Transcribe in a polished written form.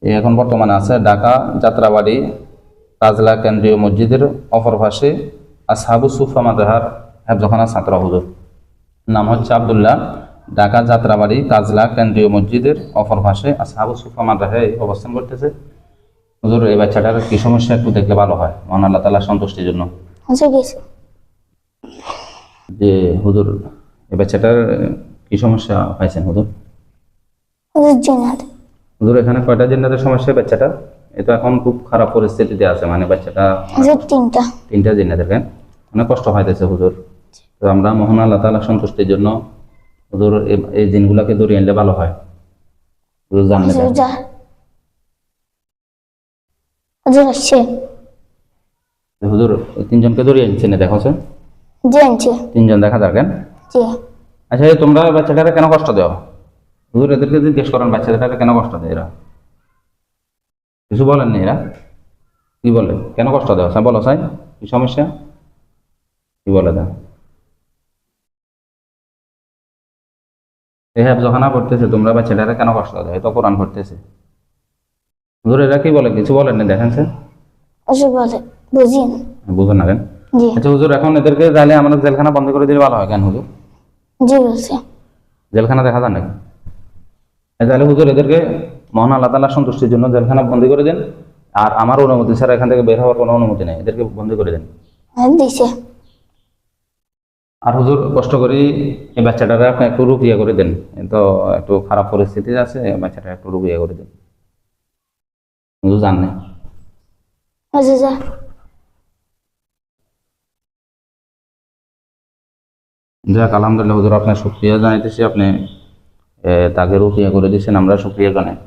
এখন বর্তমানে আছে ঢাকা যাত্রাবাড়ি তাজলা কেন্দ্রীয় মসজিদের অপর পাশে আসহাবু সুফা মাদ্রাসার হেফজখানা ছাত্র হুজুর, নাম হচ্ছে আব্দুল্লাহ। ঢাকা যাত্রাবাড়ি তাজলা কেন্দ্রীয় মসজিদের অপর পাশে আসহাবু সুফা মাদ্রাসায় অবস্থান করতেছে। হুজুর এই বাচ্চাটার কি সমস্যা একটু দেখলে ভালো হয়, মহান আল্লাহ তাআলার সন্তুষ্টির জন্য। যে হুজুর এই বাচ্চাটার কি সমস্যা পাইছেন হুজুর? হুজুর এখানে কয়টা জিন্নাতের সমস্যা বাচ্চাটা? এটা এখন খুব খারাপ পরিস্থিতিতে আছে, মানে বাচ্চাটা তিনটা জিন্নাতের অনেক কষ্ট হইতেছে হুজুর। তো আমরা মহান আল্লাহ তাআলার সন্তুষ্টির জন্য হুজুর এই জিনগুলাকে দূরে আনলে ভালো হয় হুজুর, জানলে হুজুর তিনজনকে দূরে আনছেন দেখো তিনজন দেখা যাবেন। আচ্ছা তোমরা বাচ্চাটারে কেন কষ্ট দাও হুজুর? এদেরকে জিজ্ঞেস করেন বাচ্চাটারে কেন কষ্ট দেয়, এরা কিছু বলেননি? এরা কি বলে কেন কষ্ট দেওয়া? বলো সাই কি সমস্যা, কি বলে দা? এই হেফজখানা পড়তেছে, তোমরা বাচ্চাটারে কেন কষ্ট দেয়? তো কোরআন পড়তেছে হুজুর, এরা কি বলে কিছু বলেননি? দেখেন স্যার বুঝুন না কেন? আচ্ছা হুজুর এখন এদেরকে তাহলে আমাদের জেলখানা বন্ধ করে দিলে ভালো হয় কেন হুজুর? জেলখানা দেখা যান নাকি? তাহলে হুজুর এদেরকে মহান আল্লাহ তাআলার সন্তুষ্টির জন্য জেলখানা বন্দি করে দেন, আর আমার অনুমতি ছাড়া এখান থেকে বের হওয়ার কোনো অনুমতি নেই, এদেরকে বন্দি করে দেন। আর হুজুর কষ্ট করে এই বাচ্চাটারা আপনি একটু রুকিয়া করে দেন, তো একটু খারাপ পরিস্থিতি আছে, বাচ্চাটা একটু রুকিয়া করে দেন হুজুর, জান যাক আলহামদুলিল্লাহ হুজুর, আপনার শুকরিয়া জানাইতেছি, আপনি তাকে রুকিয়া করে দিয়েছেন, আমরা শুকরিয়া জানাই।